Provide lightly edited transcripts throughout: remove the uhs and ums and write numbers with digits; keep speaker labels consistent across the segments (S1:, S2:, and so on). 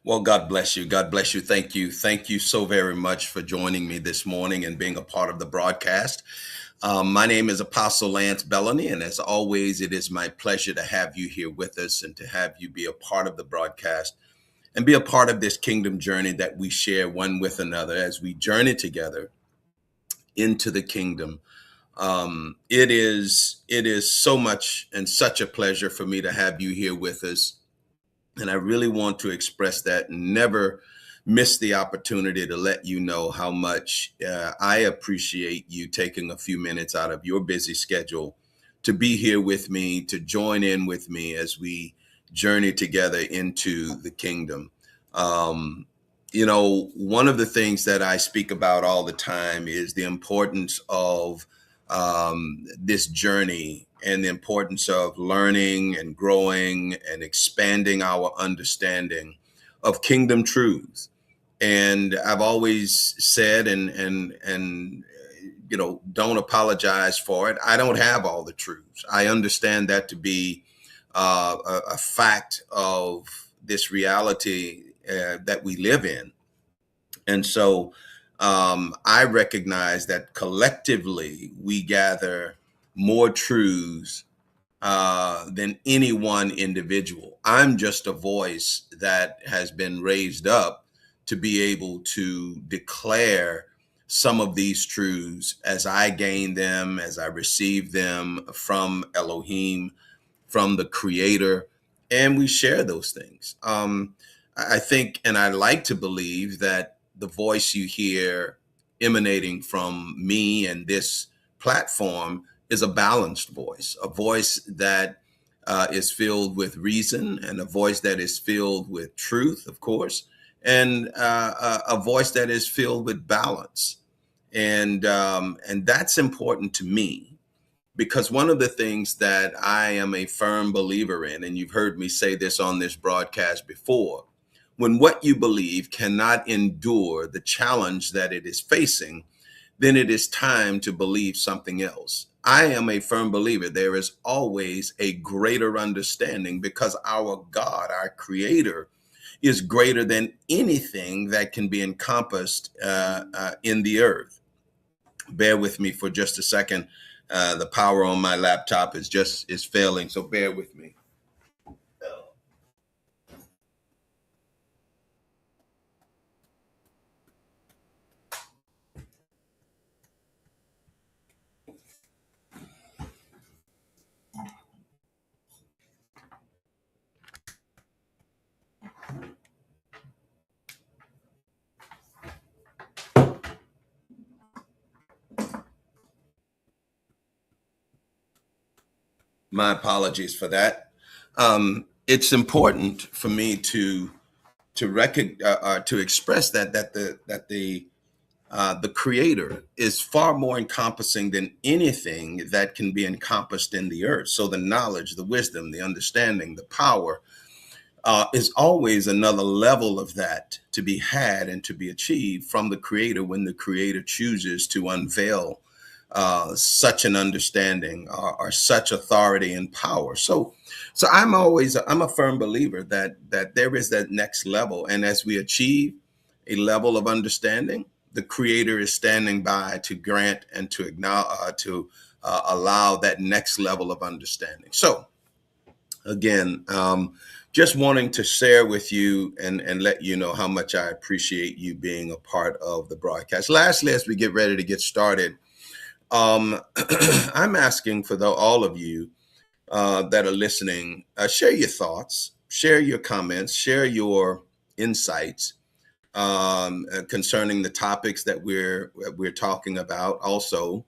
S1: Well, God bless you. God bless you. Thank you. Thank you so very much for joining me this morning and being a part of the broadcast. My name is Apostle Lance Bellany, and as always, it is my pleasure to have you here with us and to have you be a part of the broadcast and be a part of this kingdom journey that we share one with another as we journey together into the kingdom. It is so much and such a pleasure for me to have you here with us. And I really want to express that and never miss the opportunity to let you know how much I appreciate you taking a few minutes out of your busy schedule to be here with me, to join in with me as we journey together into the kingdom. Um, One of the things that I speak about all the time is the importance of this journey and the importance of learning and growing and expanding our understanding of kingdom truths. And I've always said, don't apologize for it. I don't have all the truths. I understand that to be a fact of this reality that we live in. And so I recognize that collectively we gather more truths than any one individual. I'm just a voice that has been raised up to be able to declare some of these truths as I gain them, as I receive them from Elohim, from the Creator, and we share those things. I think, and I like to believe that the voice you hear emanating from me and this platform is a balanced voice, a voice that is filled with reason, and a voice that is filled with truth, of course, and a voice that is filled with balance. And that's important to me because one of the things that I am a firm believer in, and you've heard me say this on this broadcast before, when what you believe cannot endure the challenge that it is facing, then it is time to believe something else. I am a firm believer there is always a greater understanding because our God, our Creator, is greater than anything that can be encompassed in the earth. Bear with me for just a second. The power on my laptop is failing, so bear with me. My apologies for that. It's important for me to express that the Creator is far more encompassing than anything that can be encompassed in the earth. So the knowledge, the wisdom, the understanding, the power is always another level of that to be had and to be achieved from the Creator when the Creator chooses to unveil such an understanding or such authority and power. So I'm a firm believer that there is that next level, and as we achieve a level of understanding, the Creator is standing by to grant and to acknowledge to allow that next level of understanding. So again, just wanting to share with you and let you know how much I appreciate you being a part of the broadcast. Lastly, as we get ready to get started, um, I'm asking for all of you that are listening, share your thoughts, share your comments, share your insights concerning the topics that we're talking about. Also,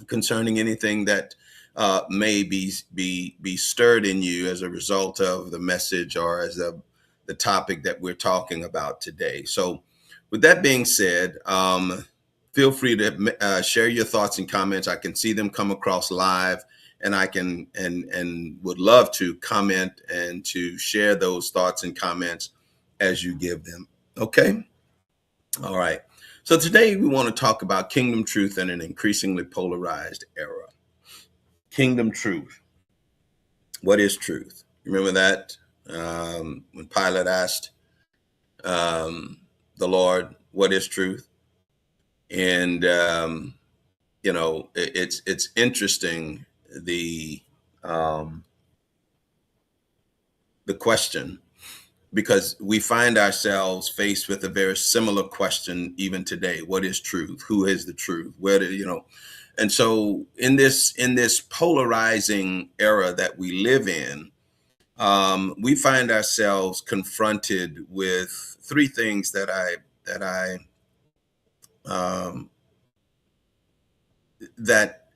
S1: concerning anything that may be stirred in you as a result of the message or as the topic that we're talking about today. So, with that being said, feel free to share your thoughts and comments. I can see them come across live, and I can and would love to comment and to share those thoughts and comments as you give them. Okay. All right. So today we want to talk about kingdom truth in an increasingly polarized era. Kingdom truth. What is truth? Remember that when Pilate asked um, the Lord what is truth. And it's interesting, the um, the question, because we find ourselves faced with a very similar question even today: what is truth? Who is the truth? Where do you know? And so in this polarizing era that we live in, we find ourselves confronted with three things um, that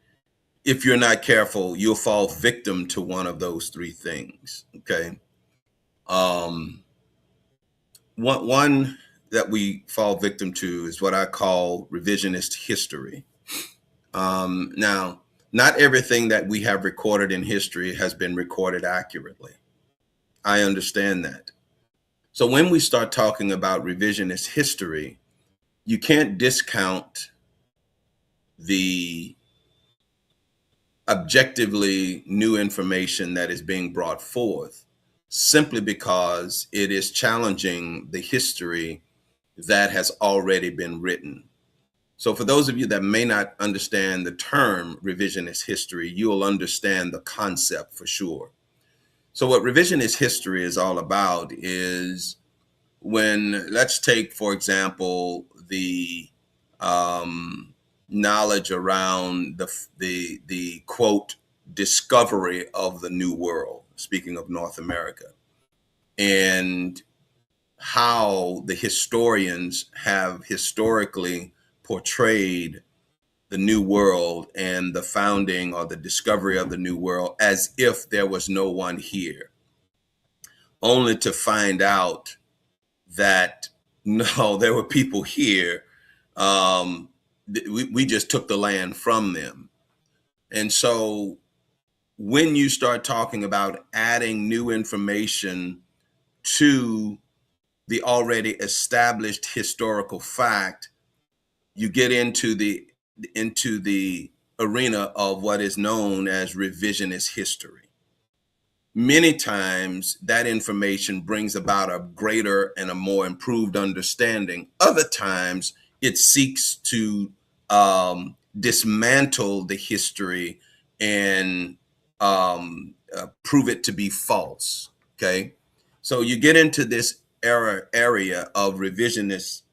S1: if you're not careful, you'll fall victim to one of those three things. Okay. Um, one that we fall victim to is what I call revisionist history. Now, not everything that we have recorded in history has been recorded accurately. I understand that. So when we start talking about revisionist history, you can't discount the objectively new information that is being brought forth simply because it is challenging the history that has already been written. So, for those of you that may not understand the term revisionist history, you'll understand the concept for sure. So, what revisionist history is all about is when, let's take, for example, the um, knowledge around the quote discovery of the New World. Speaking of North America, and how the historians have historically portrayed the New World and the founding or the discovery of the New World as if there was no one here, only to find out that no, there were people here. We just took the land from them. And so when you start talking about adding new information to the already established historical fact, you get into the arena of what is known as revisionist history. Many times that information brings about a greater and a more improved understanding. Other times it seeks to dismantle the history and prove it to be false. Okay. So you get into this area of revisionist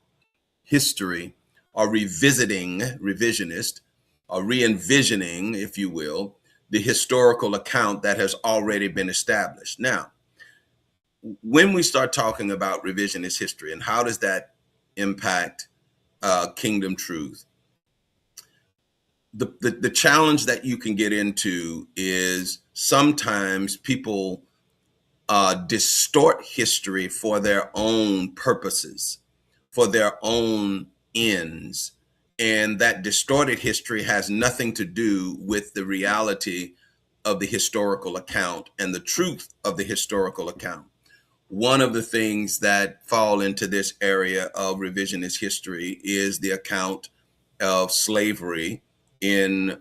S1: history, or revisionist, or re-envisioning, if you will, the historical account that has already been established. Now, when we start talking about revisionist history and how does that impact kingdom truth, the challenge that you can get into is sometimes people distort history for their own purposes, for their own ends. And that distorted history has nothing to do with the reality of the historical account and the truth of the historical account. One of the things that fall into this area of revisionist history is the account of slavery in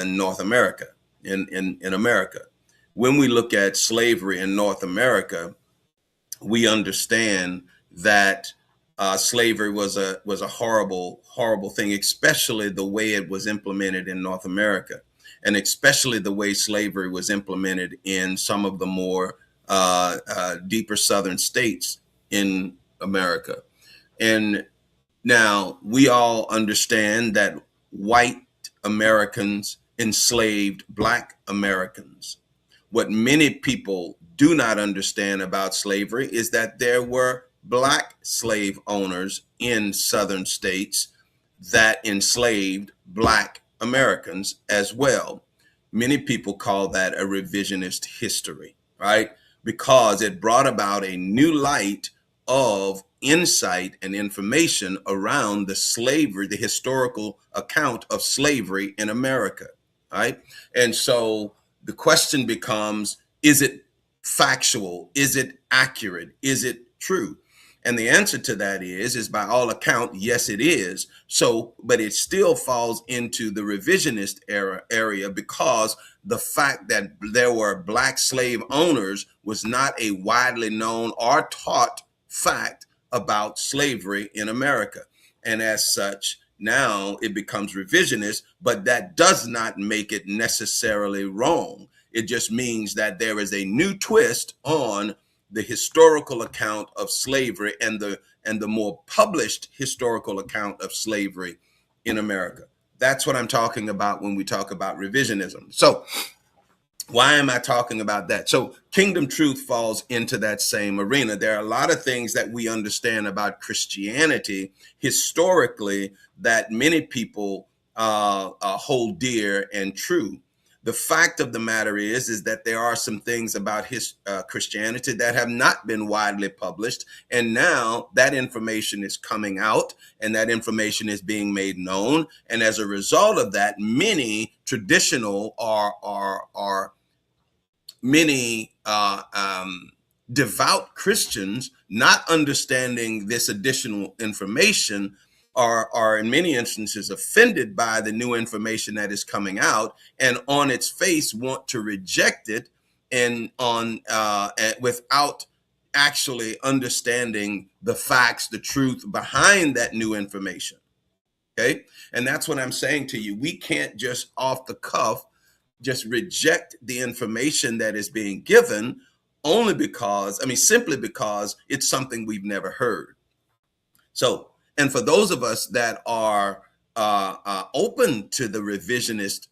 S1: North America, in America. When we look at slavery in North America, we understand that slavery was a horrible thing, especially the way it was implemented in North America, and especially the way slavery was implemented in some of the more deeper southern states in America. And now we all understand that white Americans enslaved Black Americans. What many people do not understand about slavery is that there were Black slave owners in southern states that enslaved Black Americans as well. Many people call that a revisionist history, right? Because it brought about a new light of insight and information around the slavery, the historical account of slavery in America, right? And so the question becomes, is it factual? Is it accurate? Is it true? And the answer to that is by all account, yes, it is. So, but it still falls into the revisionist area because the fact that there were Black slave owners was not a widely known or taught fact about slavery in America. And as such, now it becomes revisionist, but that does not make it necessarily wrong. It just means that there is a new twist on the historical account of slavery and the more published historical account of slavery in America. That's what I'm talking about when we talk about revisionism. So why am I talking about that? So kingdom truth falls into that same arena. There are a lot of things that we understand about Christianity historically that many people hold dear and true. The fact of the matter is that there are some things about Christianity that have not been widely published, and now that information is coming out, and that information is being made known, and as a result of that, many traditional are many devout Christians, not understanding this additional information, are in many instances offended by the new information that is coming out, and on its face want to reject it, and without actually understanding the facts, the truth behind that new information. Okay, and that's what I'm saying to you. We can't just off the cuff just reject the information that is being given simply because it's something we've never heard. So, and for those of us that are open to the revisionist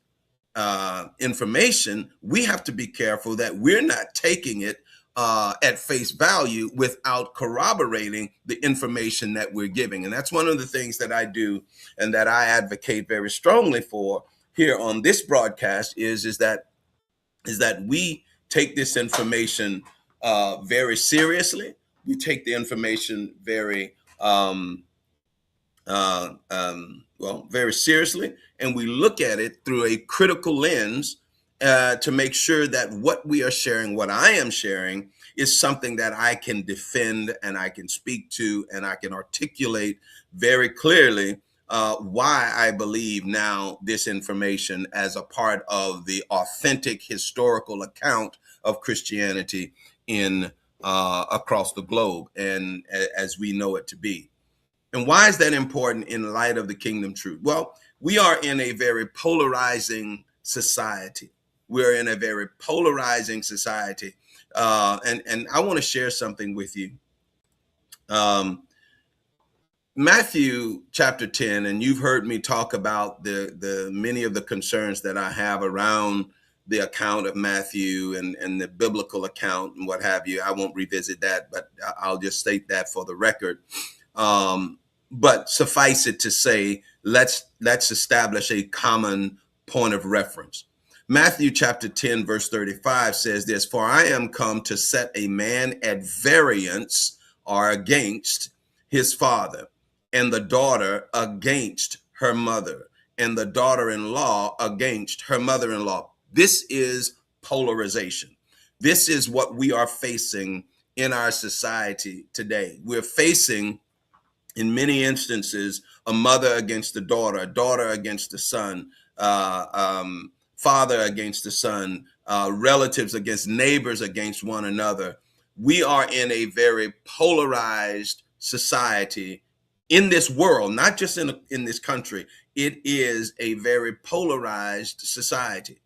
S1: information, we have to be careful that we're not taking it at face value without corroborating the information that we're giving. And that's one of the things that I do and that I advocate very strongly for here on this broadcast is that we take this information very seriously. We take the information very very seriously, and we look at it through a critical lens to make sure that what we are sharing, what I am sharing, is something that I can defend and I can speak to and I can articulate very clearly why I believe now this information as a part of the authentic historical account of Christianity in across the globe and as we know it to be. And why is that important in light of the kingdom truth? Well, we are in a very polarizing society. We're in a very polarizing society. And I want to share something with you. Matthew chapter 10, and you've heard me talk about the many of the concerns that I have around the account of Matthew and the biblical account and what have you. I won't revisit that, but I'll just state that for the record. But suffice it to say, let's establish a common point of reference. Matthew chapter 10, verse 35 says this, "For I am come to set a man at variance or against his father, and the daughter against her mother, and the daughter-in-law against her mother-in-law." This is polarization. This is what we are facing in our society today. We're facing, in many instances, a mother against the daughter, a daughter against the son, father against the son, relatives against neighbors against one another. We are in a very polarized society in this world, not just in this country. It is a very polarized society.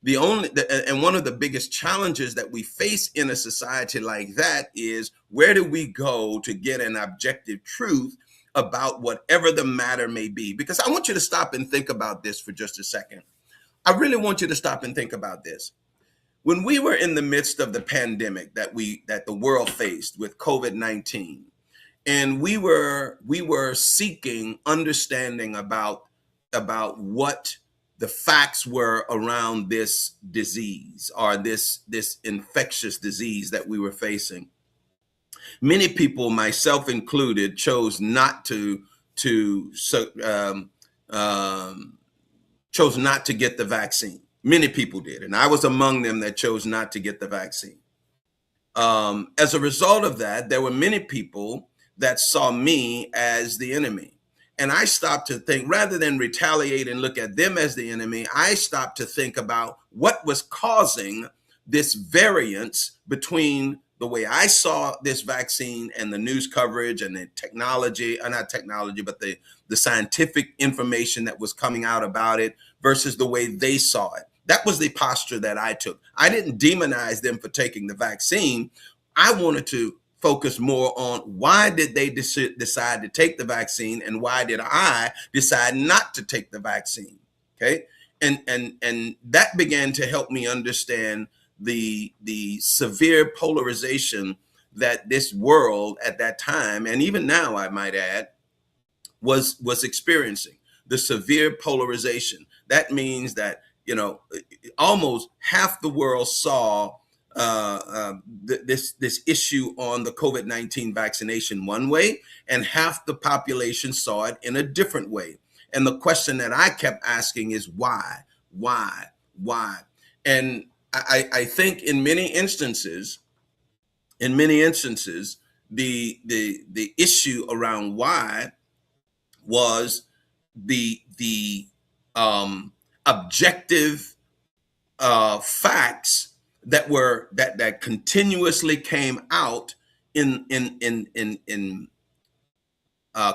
S1: And one of the biggest challenges that we face in a society like that is, where do we go to get an objective truth about whatever the matter may be? Because I want you to stop and think about this for just a second. I really want you to stop and think about this. When we were in the midst of the pandemic that the world faced with COVID-19, and we were seeking understanding about what the facts were around this disease or this infectious disease that we were facing. Many people, myself included, chose not to get the vaccine. Many people did, and I was among them that chose not to get the vaccine. As a result of that, there were many people that saw me as the enemy. And I stopped to think, rather than retaliate and look at them as the enemy, I stopped to think about what was causing this variance between the way I saw this vaccine and the news coverage and the technology, not technology, but the scientific information that was coming out about it versus the way they saw it. That was the posture that I took. I didn't demonize them for taking the vaccine. I wanted to focus more on why did they decide to take the vaccine and why did I decide not to take the vaccine. Okay. And that began to help me understand the severe polarization that this world at that time, and even now I might add, was experiencing. The severe polarization. That means that, almost half the world saw this issue on the COVID-19 vaccination one way, and half the population saw it in a different way. And the question that I kept asking is why, why? And I think in many instances, the issue around why was the objective facts that continuously came out in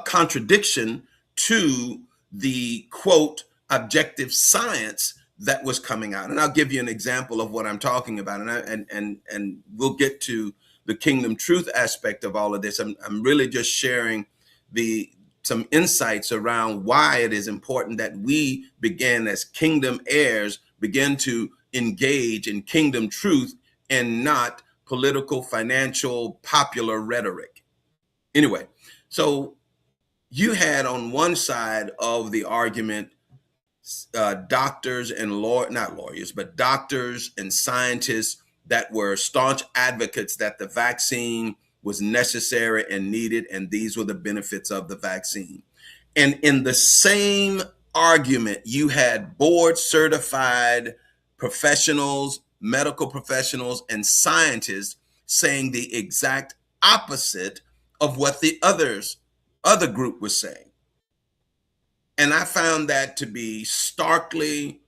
S1: contradiction to the quote objective science that was coming out. And I'll give you an example of what I'm talking about, and we'll get to the kingdom truth aspect of all of this. I'm really just sharing some insights around why it is important that we begin as kingdom heirs, begin to engage in kingdom truth and not political, financial, popular rhetoric. Anyway, so you had on one side of the argument doctors and not lawyers, but doctors and scientists that were staunch advocates that the vaccine was necessary and needed, and these were the benefits of the vaccine. And in the same argument, you had board certified professionals, medical professionals, and scientists saying the exact opposite of what the other group was saying. And I found that to be starkly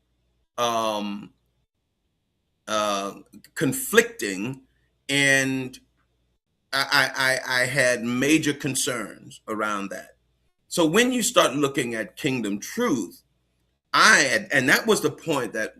S1: conflicting, and I had major concerns around that. So when you start looking at kingdom truth, and that was the point that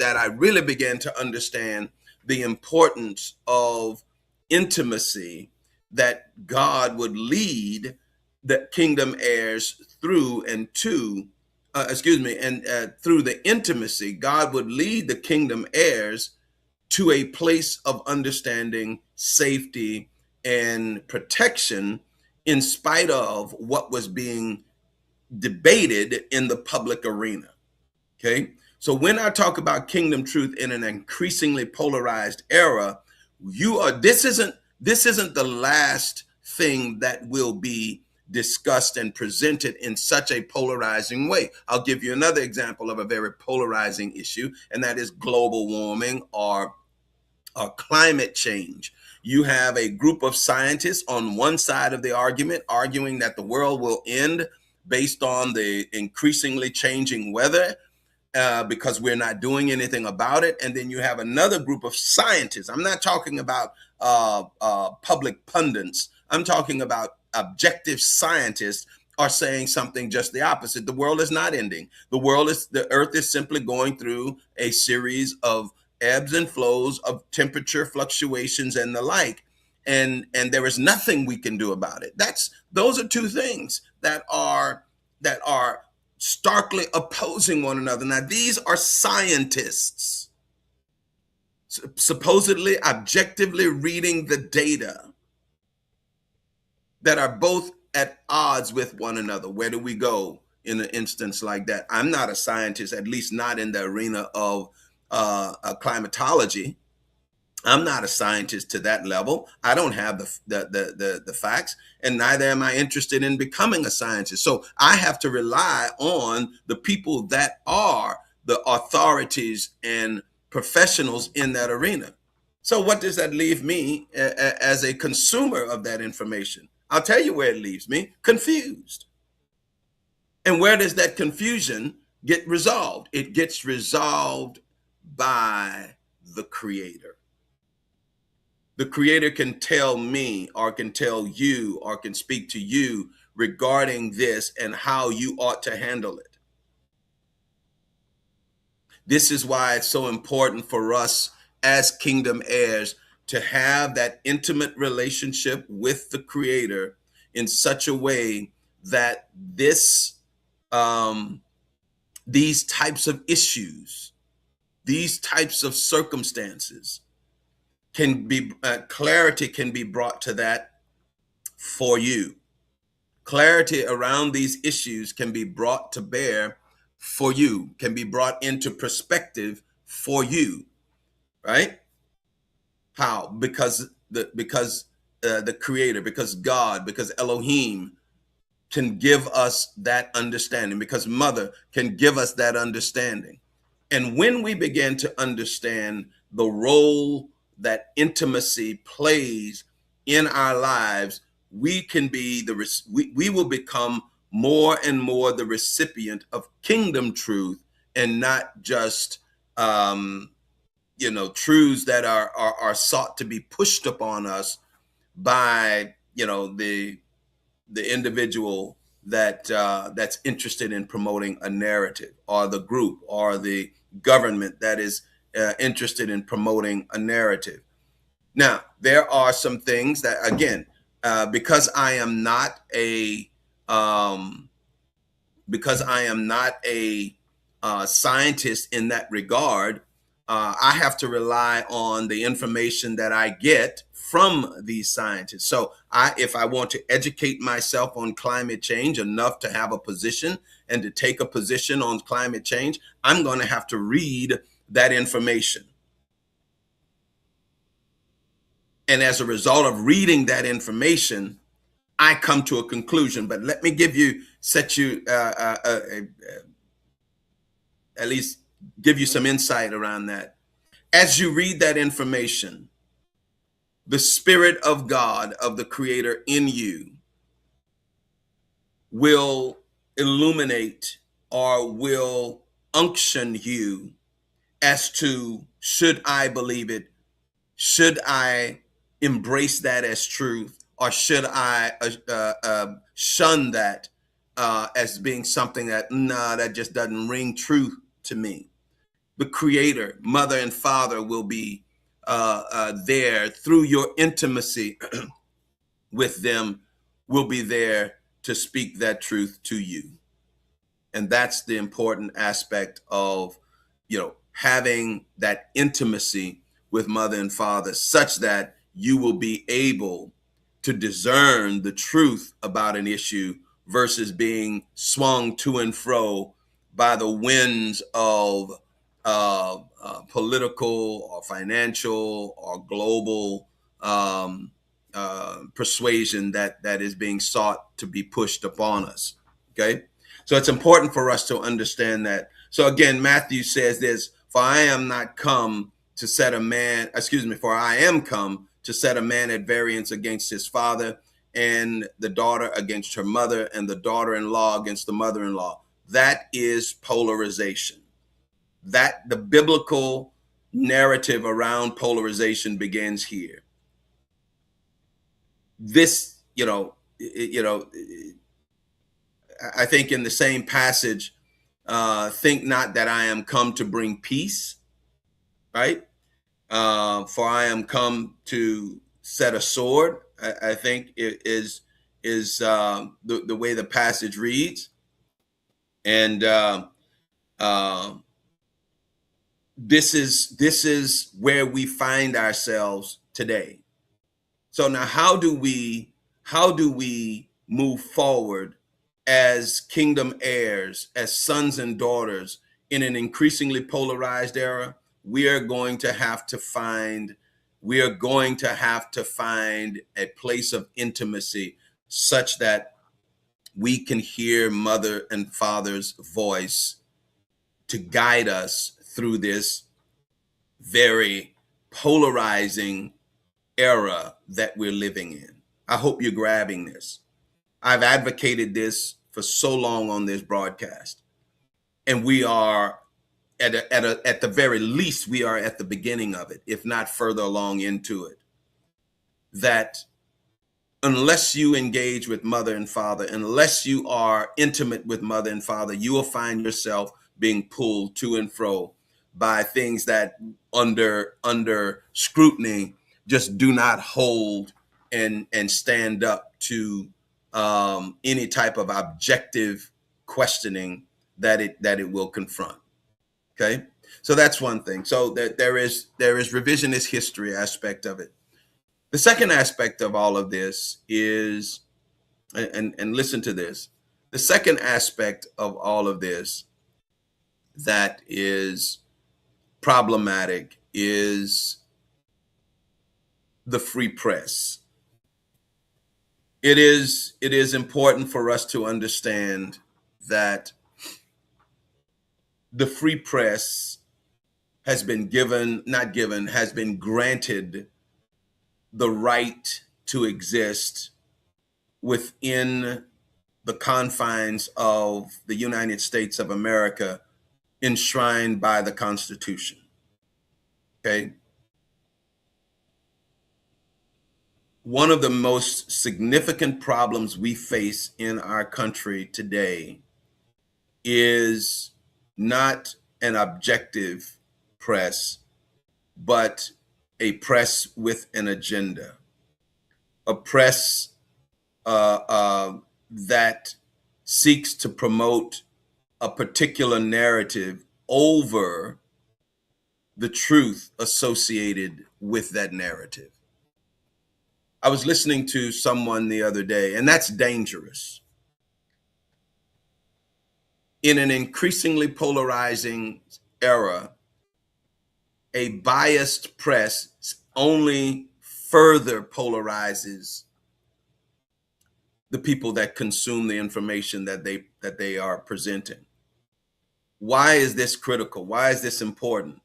S1: I really began to understand the importance of intimacy, that God would lead the kingdom heirs through and to, through the intimacy, God would lead the kingdom heirs to a place of understanding, safety, and protection in spite of what was being debated in the public arena. Okay. So when I talk about kingdom truth in an increasingly polarized era, this isn't the last thing that will be discussed and presented in such a polarizing way. I'll give you another example of a very polarizing issue, and that is global warming or climate change. You have a group of scientists on one side of the argument arguing that the world will end based on the increasingly changing weather, because we're not doing anything about it. And then you have another group of scientists. I'm not talking about public pundits. I'm talking about objective scientists are saying something just the opposite. The world is not ending. The earth is simply going through a series of ebbs and flows of temperature fluctuations and the like. And there is nothing we can do about it. Those are two things that are starkly opposing one another. Now, these are scientists supposedly objectively reading the data that are both at odds with one another. Where do we go in an instance like that? I'm not a scientist, at least not in the arena of climatology. I'm not a scientist to that level. I don't have the facts, and neither am I interested in becoming a scientist. So I have to rely on the people that are the authorities and professionals in that arena. So what does that leave me as a consumer of that information? I'll tell you where it leaves me: confused. And where does that confusion get resolved? It gets resolved by the Creator. The creator can tell me or can tell you or can speak to you regarding this and how you ought to handle it. This is why it's so important for us as kingdom heirs to have that intimate relationship with the creator in such a way that um, these types of issues, these types of circumstances can be, clarity can be brought to that for you. Clarity around these issues can be brought to bear for you, can be brought into perspective for you, right? How? Because the creator, because God, because Elohim can give us that understanding, because mother can give us that understanding. And when we begin to understand the role that intimacy plays in our lives, we can be we will become more and more the recipient of kingdom truth, and not just truths that are sought to be pushed upon us by the individual that's interested in promoting a narrative, or the group or the government that is interested in promoting a narrative. Now, there are some things that, again, because I am not a um, scientist in that regard, I have to rely on the information that I get from these scientists. So if I want to educate myself on climate change enough to have a position and to take a position on climate change, I'm going to have to read that information. And as a result of reading that information, I come to a conclusion. But let me set you at least give you some insight around that. As you read that information, the Spirit of God, of the Creator in you, will illuminate or will unction you as to, should I believe it? Should I embrace that as truth? Or should I shun that as being something that, that just doesn't ring true to me? The Creator, mother and father, will be there through your intimacy with them, will be there to speak that truth to you. And that's the important aspect of, having that intimacy with mother and father, such that you will be able to discern the truth about an issue versus being swung to and fro by the winds of political or financial or global persuasion that is being sought to be pushed upon us. Okay, so it's important for us to understand that. So again, Matthew says this: "For I am not come to set a man, for I am come to set a man at variance against his father, and the daughter against her mother, and the daughter-in-law against the mother-in-law." That is polarization. That the biblical narrative around polarization begins here. This, I think in the same passage, think not that I am come to bring peace, right? For I am come to set a sword. I think it is the way the passage reads, and this is where we find ourselves today. So now, how do we move forward as kingdom heirs, as sons and daughters in an increasingly polarized era? We are going to have to find a place of intimacy such that we can hear mother and father's voice to guide us through this very polarizing era that we're living in. I hope you're grabbing this. I've advocated this for so long on this broadcast, and we are at the very least, we are at the beginning of it, if not further along into it. that unless you engage with mother and father, unless you are intimate with mother and father, you will find yourself being pulled to and fro by things that under scrutiny just do not hold and stand up to any type of objective questioning that it will confront. Okay, so that's one thing. So that there is revisionist history aspect of it. The second aspect of all of this is, and listen to this, the second aspect of all of this that is problematic is the free press. It is important for us to understand that the free press has been given, not given, has been granted the right to exist within the confines of the United States of America, enshrined by the Constitution. Okay. One of the most significant problems we face in our country today is not an objective press, but a press with an agenda, a press that seeks to promote a particular narrative over the truth associated with that narrative. I was listening to someone the other day, and that's dangerous. In an increasingly polarizing era, a biased press only further polarizes the people that consume the information that they are presenting. Why is this critical? Why is this important?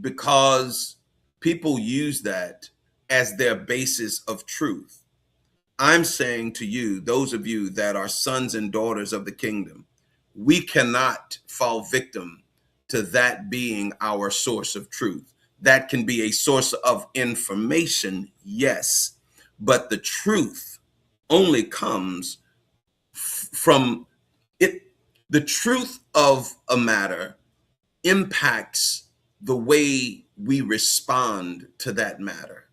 S1: Because people use that as their basis of truth. I'm saying to you, those of you that are sons and daughters of the kingdom, we cannot fall victim to that being our source of truth. That can be a source of information, yes, but the truth only comes from it. The truth of a matter impacts the way we respond to that matter.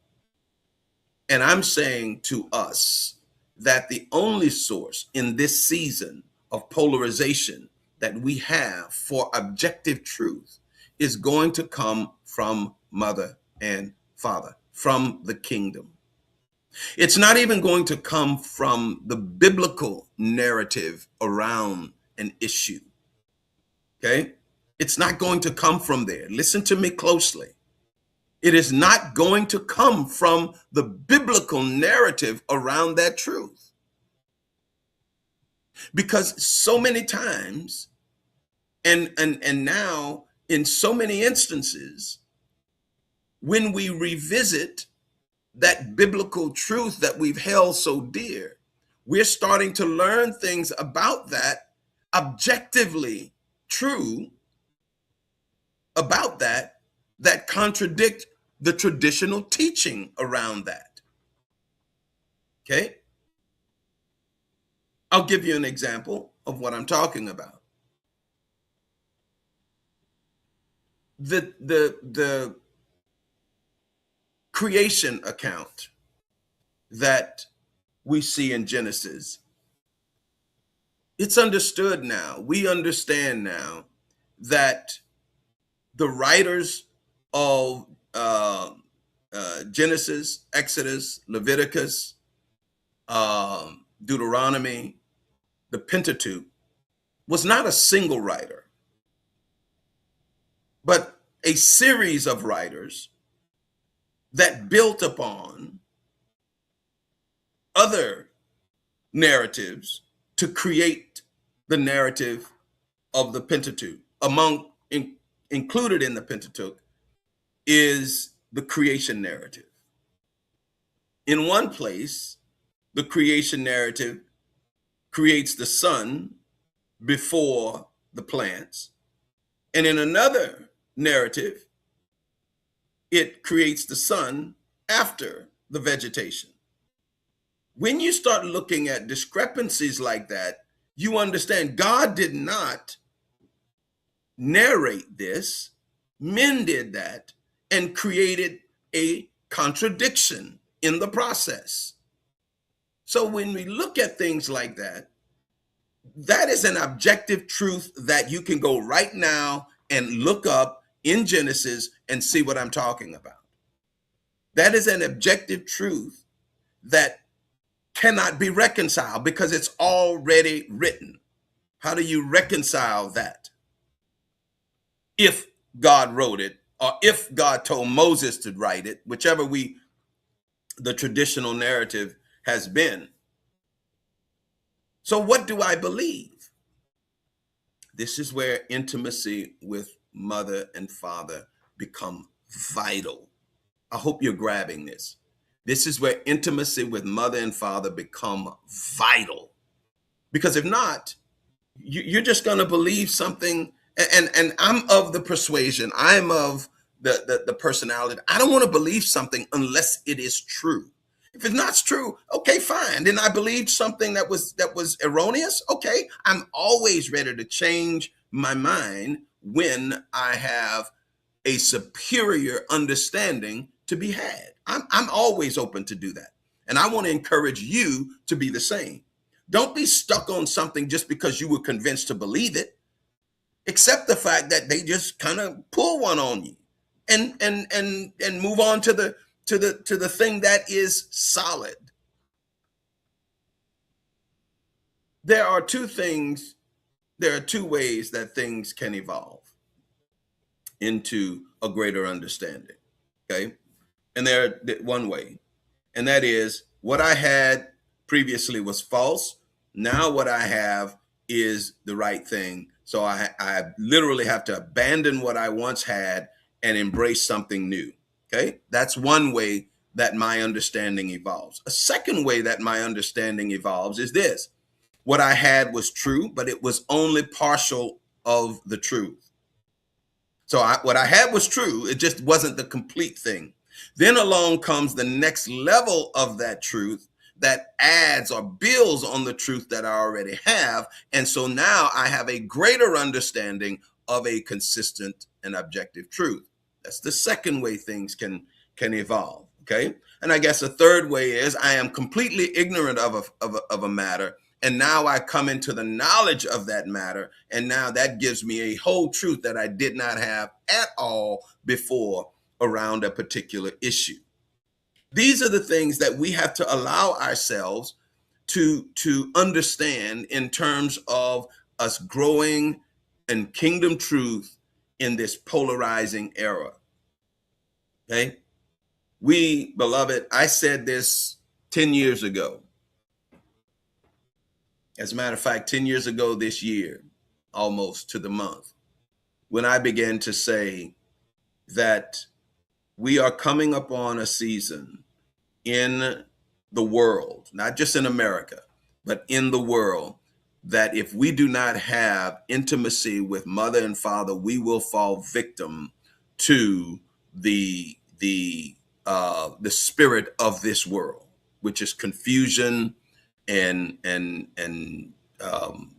S1: And I'm saying to us that the only source in this season of polarization that we have for objective truth is going to come from mother and father, from the kingdom. It's not even going to come from the biblical narrative around an issue. Okay? It's not going to come from there. Listen to me closely. It is not going to come from the biblical narrative around that truth. Because so many times, and now in so many instances, when we revisit that biblical truth that we've held so dear, we're starting to learn things about that objectively true about that contradict the traditional teaching around that. Okay? I'll give you an example of what I'm talking about. The creation account that we see in Genesis, it's understood now. We understand now that the writers of Genesis, Exodus, Leviticus, Deuteronomy, the Pentateuch, was not a single writer, but a series of writers that built upon other narratives to create the narrative of the Pentateuch. Included in the Pentateuch is the creation narrative. In one place, the creation narrative creates the sun before the plants. And in another narrative, it creates the sun after the vegetation. When you start looking at discrepancies like that, you understand God did not narrate this, men did that, and created a contradiction in the process. So when we look at things like that, that is an objective truth that you can go right now and look up in Genesis and see what I'm talking about. That is an objective truth that cannot be reconciled because it's already written. How do you reconcile that? If God wrote it, or if God told Moses to write it, whichever the traditional narrative has been. So what do I believe? This is where intimacy with mother and father become vital. I hope you're grabbing this. This is where intimacy with mother and father become vital. Because if not, you're just going to believe something. And I'm of the persuasion, I'm of the personality. I don't want to believe something unless it is true. If it's not true, okay, fine. Then I believed something that was erroneous. Okay, I'm always ready to change my mind when I have a superior understanding to be had. I'm always open to do that. And I want to encourage you to be the same. Don't be stuck on something just because you were convinced to believe it. Accept the fact that they just kind of pull one on you, and move on to the thing that is solid. There are two things, there are two ways that things can evolve into a greater understanding. Okay. And there one way, and that is what I had previously was false. Now what I have is the right thing. So I literally have to abandon what I once had and embrace something new. Okay. That's one way that my understanding evolves. A second way that my understanding evolves is this: what I had was true, but it was only partial of the truth. So what I had was true, it just wasn't the complete thing. Then along comes the next level of that truth that adds or builds on the truth that I already have. And so now I have a greater understanding of a consistent and objective truth. That's the second way things can evolve. Okay. And I guess a third way is I am completely ignorant of a matter, and now I come into the knowledge of that matter. And now that gives me a whole truth that I did not have at all before around a particular issue. These are the things that we have to allow ourselves to understand in terms of us growing in kingdom truth in this polarizing era. Okay. We, beloved, I said this 10 years ago. As a matter of fact, 10 years ago this year, almost to the month, when I began to say that we are coming upon a season in the world, not just in America, but in the world, that if we do not have intimacy with mother and father, we will fall victim to the spirit of this world, which is confusion and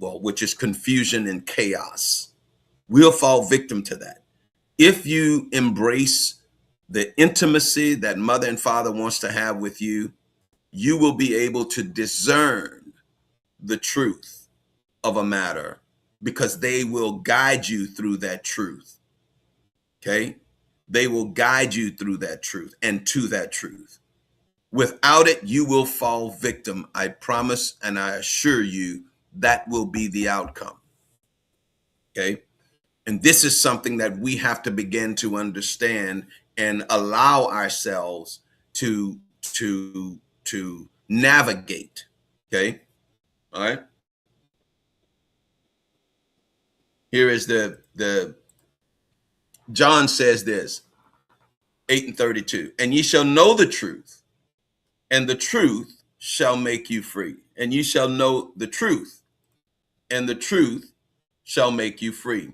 S1: which is confusion and chaos. We'll fall victim to that. If you embrace the intimacy that mother and father wants to have with you, you will be able to discern the truth of a matter because they will guide you through that truth. Okay? They will guide you through that truth and to that truth. Without it, you will fall victim. I promise and I assure you that will be the outcome. Okay? And this is something that we have to begin to understand and allow ourselves to navigate. Okay? All right? Here is the John says this, 8:32. And ye shall know the truth, and the truth shall make you free. And ye shall know the truth, and the truth shall make you free.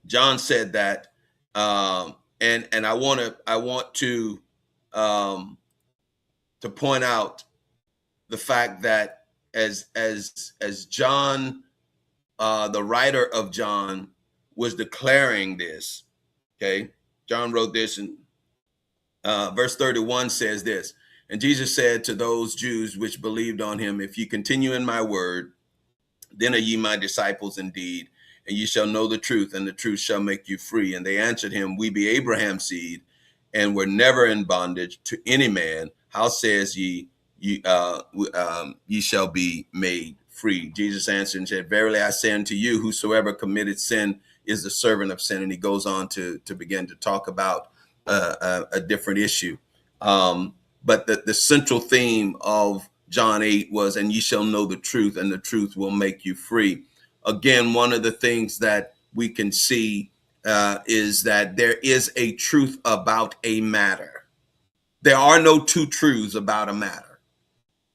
S1: John said that, and I want to um, to point out the fact that as John, the writer of John, was declaring this, okay, John wrote this, and verse 31 says this, and Jesus said to those Jews which believed on him, if you continue in my word, then are ye my disciples indeed, and ye shall know the truth, and the truth shall make you free. And they answered him, we be Abraham's seed, and were never in bondage to any man. How says ye shall be made free? Jesus answered and said, verily I say unto you, whosoever committed sin is the servant of sin. And he goes on to begin to talk about a different issue. But the central theme of John 8 was, and ye shall know the truth, and the truth will make you free. Again, one of the things that we can see is that there is a truth about a matter. There are no two truths about a matter.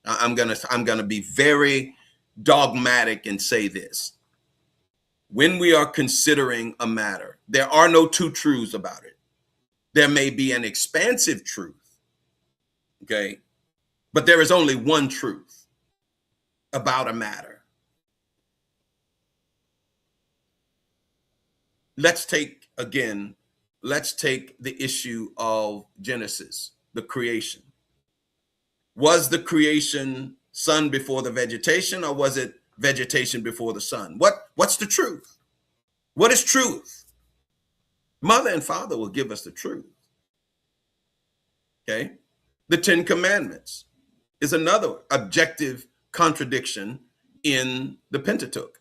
S1: I'm gonna be very dogmatic and say this. When we are considering a matter, there are no two truths about it. There may be an expansive truth, okay, but there is only one truth about a matter. Let's take the issue of Genesis, the creation. Was the creation sun before the vegetation, or was it vegetation before the sun? What's the truth? What is truth? Mother and father will give us the truth. Okay. The 10 Commandments is another objective contradiction in the Pentateuch.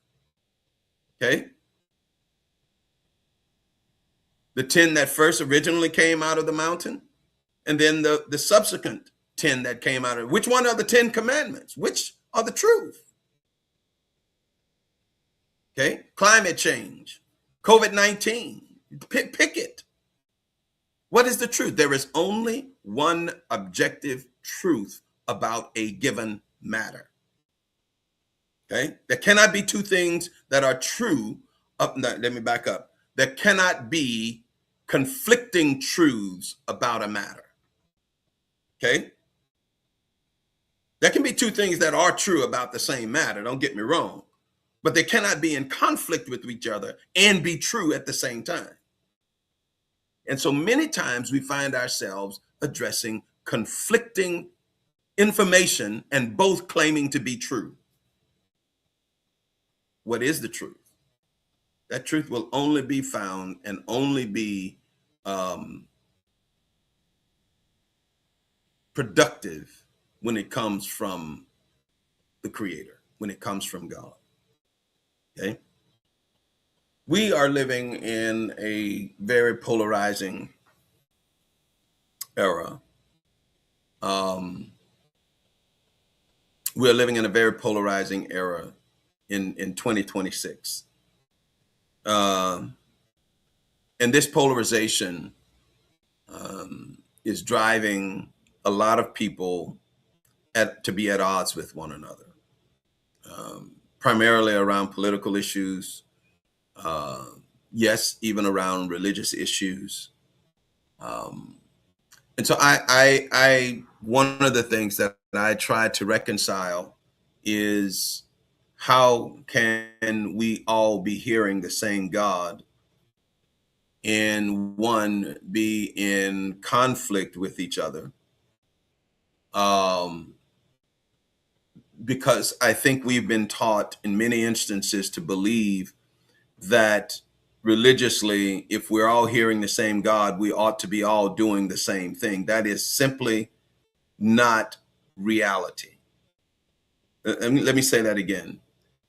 S1: Okay. The 10 that first originally came out of the mountain, and then the subsequent 10 that came out of, which one are the 10 Commandments? Which are the truth? Okay. Climate change, COVID-19, pick it. What is the truth? There is only one objective truth about a given matter. Okay. There cannot be two things that are true. Let me back up. There cannot be conflicting truths about a matter. Okay. There can be two things that are true about the same matter. Don't get me wrong, but they cannot be in conflict with each other and be true at the same time. And so many times we find ourselves addressing conflicting information and both claiming to be true. What is the truth? That truth will only be found and only be productive when it comes from the Creator, when it comes from God. Okay? We are living in a very polarizing era. We're living in a very polarizing era in 2026. And this polarization is driving a lot of people to be at odds with one another, primarily around political issues, yes, even around religious issues. And so I one of the things that I try to reconcile is, how can we all be hearing the same God and one be in conflict with each other? Because I think we've been taught in many instances to believe that religiously, if we're all hearing the same God, we ought to be all doing the same thing. That is simply not reality. Let me say that again.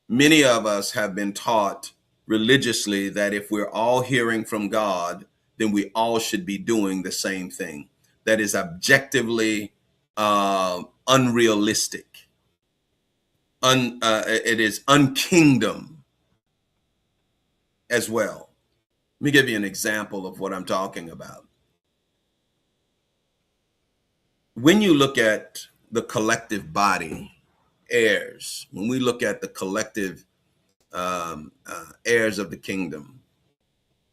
S1: Many of us have been taught religiously that if we're all hearing from God, then we all should be doing the same thing. That is objectively unrealistic. It is unkingdom as well. Let me give you an example of what I'm talking about. When you look at the collective body, heirs, when we look at the collective heirs of the kingdom,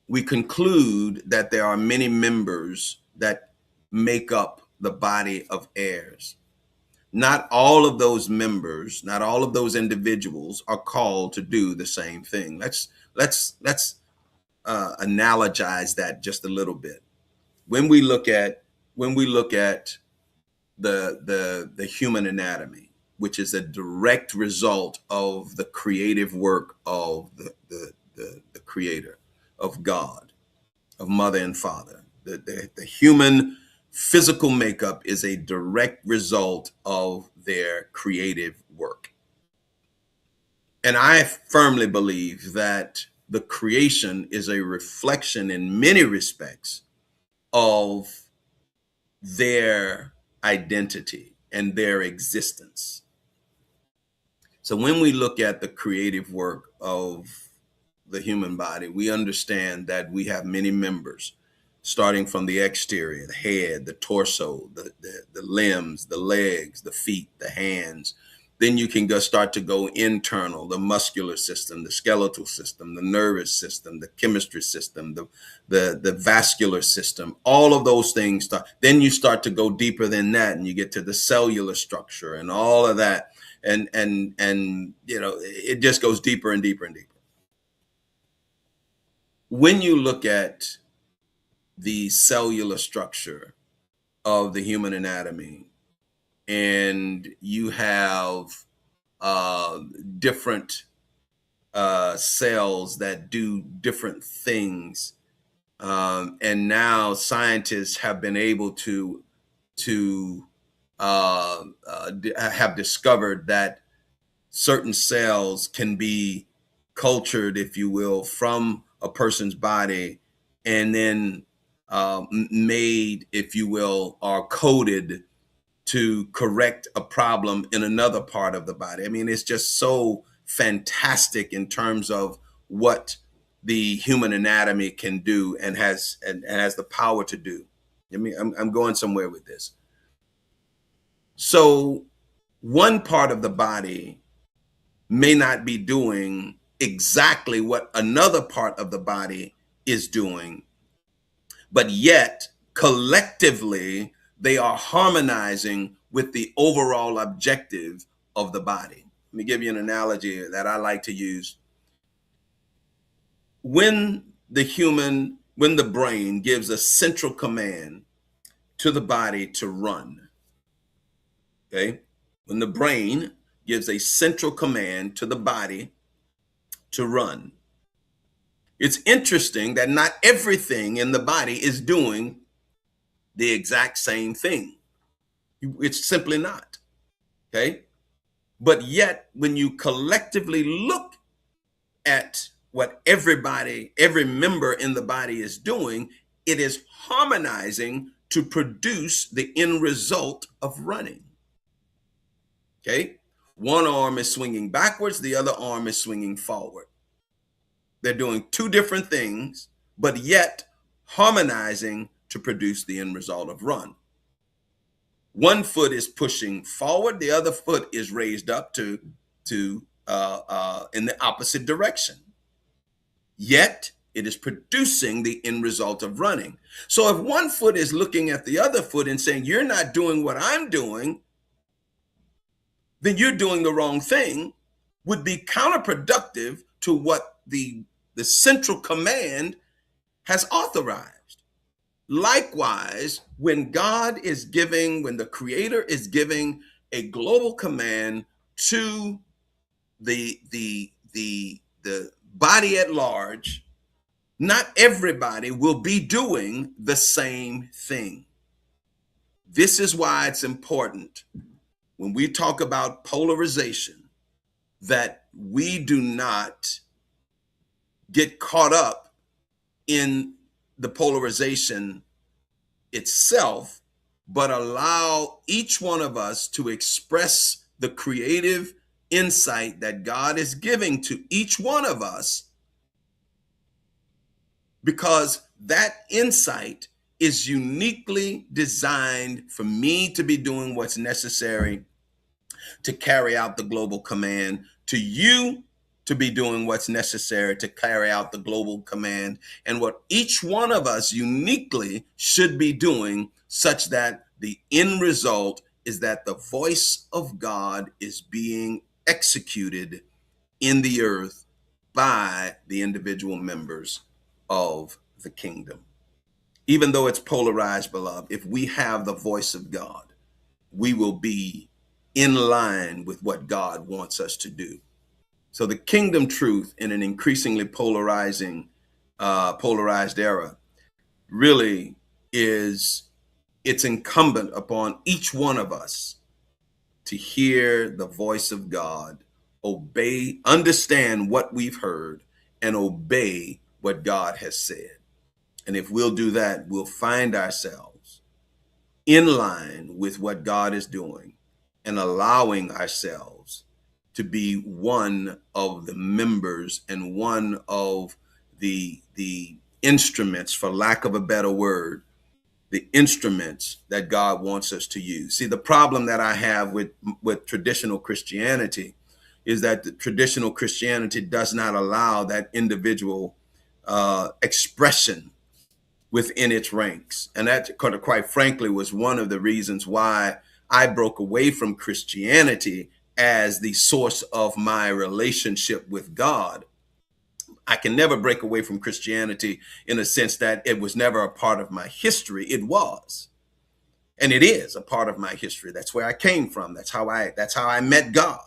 S1: we conclude that there are many members that make up the body of heirs. Not all of those members, not all of those individuals are called to do the same thing. Let's analogize that just a little bit. When we look at the human anatomy, which is a direct result of the creative work of the creator, of God, of mother and father. The human physical makeup is a direct result of their creative work. And I firmly believe that the creation is a reflection in many respects of their identity and their existence. So when we look at the creative work of the human body, we understand that we have many members, starting from the exterior, the head, the torso, the limbs, the legs, the feet, the hands. Then you can start to go internal, the muscular system, the skeletal system, the nervous system, the chemistry system, the vascular system, all of those things. Then you start to go deeper than that, and you get to the cellular structure and all of that. And it just goes deeper and deeper and deeper. When you look at the cellular structure of the human anatomy, and you have different cells that do different things, and now scientists have been able to have discovered that certain cells can be cultured, if you will, from a person's body, and then made, if you will, or coded to correct a problem in another part of the body. I mean, it's just so fantastic in terms of what the human anatomy can do and has the power to do. I mean, I'm going somewhere with this. So one part of the body may not be doing exactly what another part of the body is doing, but yet collectively they are harmonizing with the overall objective of the body. Let me give you an analogy that I like to use. When the brain gives a central command to the body to run, okay? When the brain gives a central command to the body to run, it's interesting that not everything in the body is doing the exact same thing. It's simply not, okay? But yet, when you collectively look at what every member in the body is doing, it is harmonizing to produce the end result of running, okay? One arm is swinging backwards, the other arm is swinging forward. They're doing two different things, but yet harmonizing to produce the end result of run. One foot is pushing forward, the other foot is raised up to in the opposite direction. Yet it is producing the end result of running. So if one foot is looking at the other foot and saying, "You're not doing what I'm doing," then you're doing the wrong thing, would be counterproductive to what the central command has authorized. Likewise, when the creator is giving a global command to the body at large, not everybody will be doing the same thing. This is why it's important when we talk about polarization that we do not get caught up in the polarization itself, but allow each one of us to express the creative insight that God is giving to each one of us, because that insight is uniquely designed for me to be doing what's necessary to carry out the global command, to you to be doing what's necessary to carry out the global command, and what each one of us uniquely should be doing such that the end result is that the voice of God is being executed in the earth by the individual members of the kingdom. Even though it's polarized, beloved, if we have the voice of God, we will be in line with what God wants us to do. So the kingdom truth in an increasingly polarized era really is, it's incumbent upon each one of us to hear the voice of God, obey, understand what we've heard, and obey what God has said. And if we'll do that, we'll find ourselves in line with what God is doing and allowing ourselves to be one of the members and one of the instruments, for lack of a better word, the instruments that God wants us to use. See, the problem that I have with traditional Christianity is that the traditional Christianity does not allow that individual expression within its ranks. And that, quite frankly, was one of the reasons why I broke away from Christianity as the source of my relationship with God. I can never break away from Christianity in a sense that it was never a part of my history. It was, and it is a part of my history. That's where I came from. That's how I met God.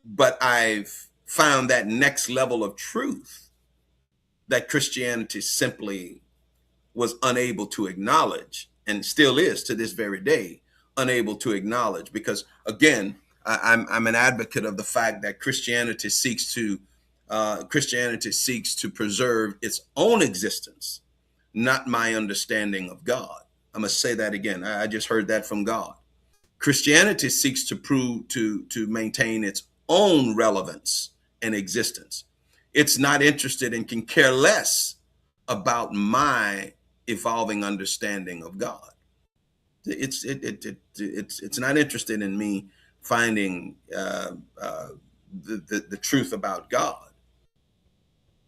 S1: But I've found that next level of truth that Christianity simply was unable to acknowledge, and still is to this very day unable to acknowledge, because again, I'm an advocate of the fact that Christianity seeks to preserve its own existence, not my understanding of God. I must say that again. I just heard that from God. Christianity seeks to maintain its own relevance and existence. It's not interested and can care less about my evolving understanding of God. It's not interested in me finding the truth about God,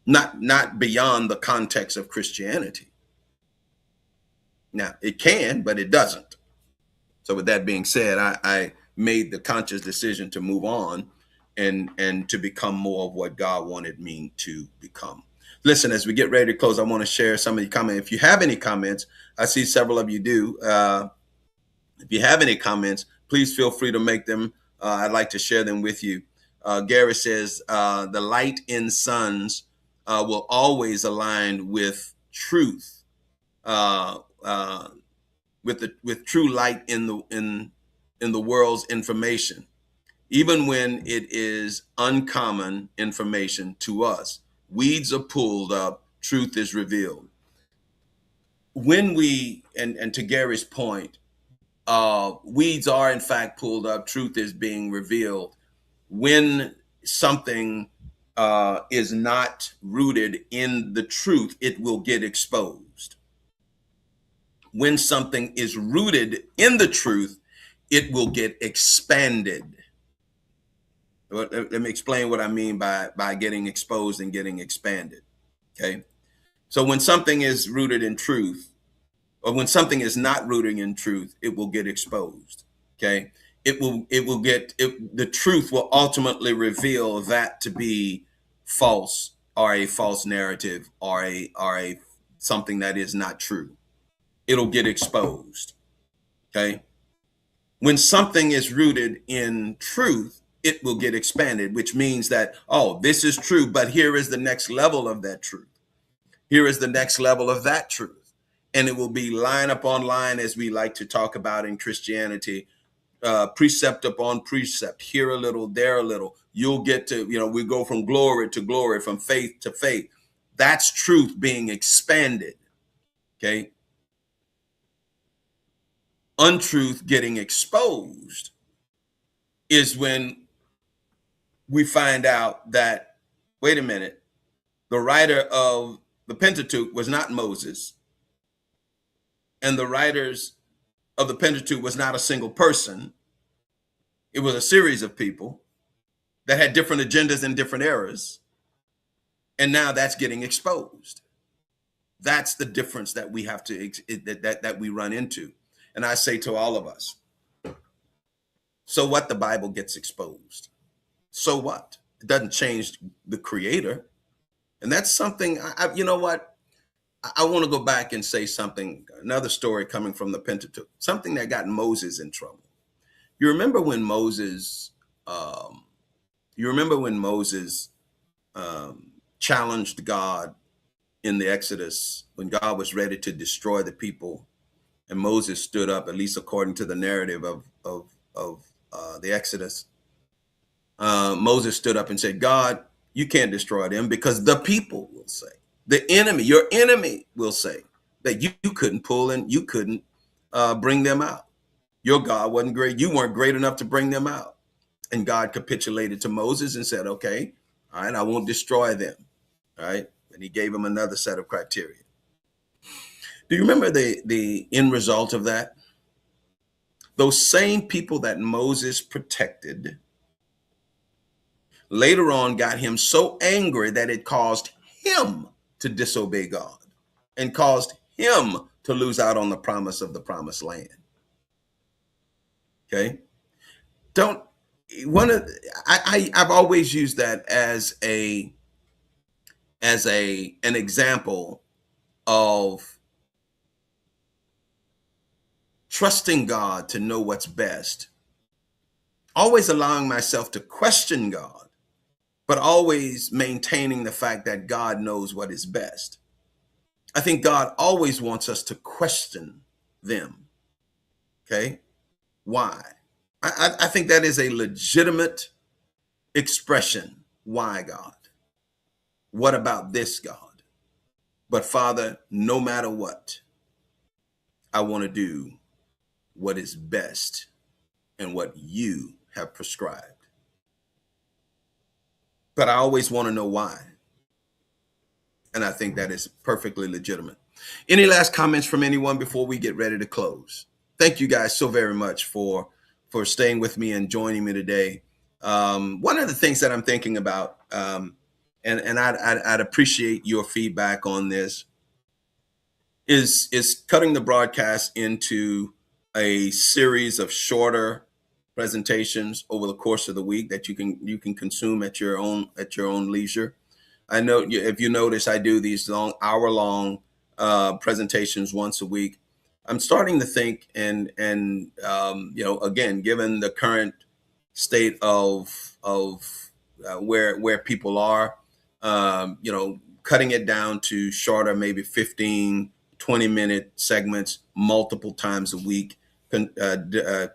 S1: not beyond the context of Christianity. Now it can, but it doesn't. So with that being said, I made the conscious decision to move on and to become more of what God wanted me to become. Listen, as we get ready to close, I want to share some of your comments. If you have any comments, I see several of you do. If you have any comments, please feel free to make them. I'd like to share them with you. Gary says, the light in sons will always align with truth, with true light in the world's information, even when it is uncommon information to us. Weeds are pulled up, truth is revealed. When we, and to Gary's point, weeds are in fact pulled up, truth is being revealed. When something is not rooted in the truth, it will get exposed. When something is rooted in the truth, it will get expanded. Let me explain what I mean by getting exposed and getting expanded. Okay. So when something is rooted in truth, or when something is not rooted in truth, it will get exposed. Okay. The truth will ultimately reveal that to be false, or a false narrative, or a something that is not true. It'll get exposed. Okay. When something is rooted in truth, it will get expanded, which means that, oh, this is true, but here is the next level of that truth. Here is the next level of that truth. And it will be line upon line, as we like to talk about in Christianity, precept upon precept, here a little, there a little. You'll get to, we go from glory to glory, from faith to faith. That's truth being expanded. Okay. Untruth getting exposed is when we find out that, wait a minute, the writer of the Pentateuch was not Moses, and the writers of the Pentateuch was not a single person. It was a series of people that had different agendas in different eras, and now that's getting exposed. That's the difference that we have to that we run into. And I say to all of us, so what, the Bible gets exposed? So what? It doesn't change the creator. And that's something, you know what? I want to go back and say something, another story coming from the Pentateuch, something that got Moses in trouble. You remember when Moses, um, you remember when Moses challenged God in the Exodus, when God was ready to destroy the people, and Moses stood up, at least according to the narrative of the Exodus. Moses stood up and said, God, you can't destroy them because the people will say, the enemy, your enemy will say that you couldn't pull and you couldn't bring them out. Your God wasn't great. You weren't great enough to bring them out. And God capitulated to Moses and said, okay, all right, I won't destroy them. All right. And he gave him another set of criteria. Do you remember the end result of that? Those same people that Moses protected later on got him so angry that it caused him to disobey God and caused him to lose out on the promise of the promised land. Okay. Don't one of I've always used that as an example of trusting God to know what's best, always allowing myself to question God, but always maintaining the fact that God knows what is best. I think God always wants us to question them. Okay. Why? I think that is a legitimate expression. Why, God? What about this, God? But Father, no matter what, I want to do what is best and what you have prescribed. But I always want to know why. And I think that is perfectly legitimate. Any last comments from anyone before we get ready to close? Thank you guys so very much for staying with me and joining me today. One of the things that I'm thinking about, and I'd appreciate your feedback on this, is cutting the broadcast into a series of shorter presentations over the course of the week that you can consume at your own leisure. I know if you notice, I do these hour-long presentations once a week. I'm starting to think, and again, given the current state of where people are, cutting it down to shorter, maybe 15, 20-minute segments multiple times a week,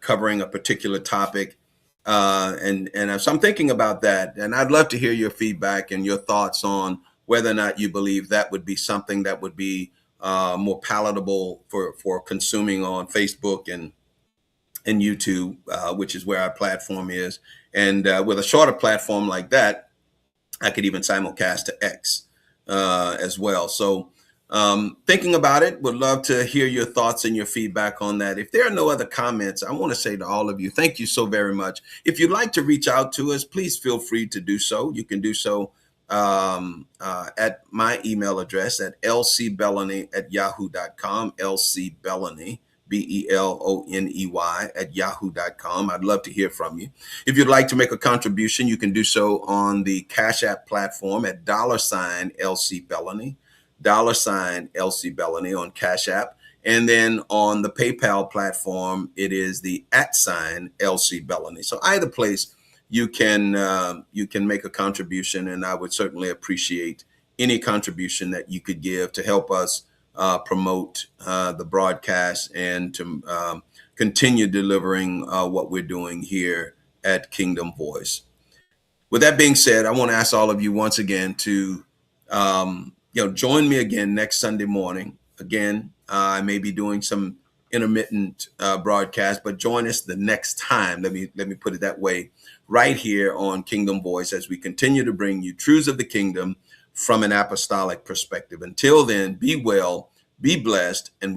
S1: covering a particular topic. And so I'm thinking about that, and I'd love to hear your feedback and your thoughts on whether or not you believe that would be something that would be more palatable for consuming on Facebook and YouTube, which is where our platform is. And with a shorter platform like that, I could even simulcast to X as well. So thinking about it, would love to hear your thoughts and your feedback on that. If there are no other comments, I want to say to all of you, thank you so very much. If you'd like to reach out to us, please feel free to do so. You can do so at my email address at lcbellany@yahoo.com, lcbellany, BELONEY @yahoo.com. I'd love to hear from you. If you'd like to make a contribution, you can do so on the Cash App platform at $LC Bellany on Cash App. And then on the PayPal platform, it is the @LC Bellany. So either place you can make a contribution, and I would certainly appreciate any contribution that you could give to help us promote the broadcast and to continue delivering what we're doing here at Kingdom Voice. With that being said, I want to ask all of you once again to join me again next Sunday morning. Again, I may be doing some intermittent broadcast, but join us the next time. Let me put it that way, right here on Kingdom Voice, as we continue to bring you truths of the kingdom from an apostolic perspective. Until then, be well, be blessed, and we'll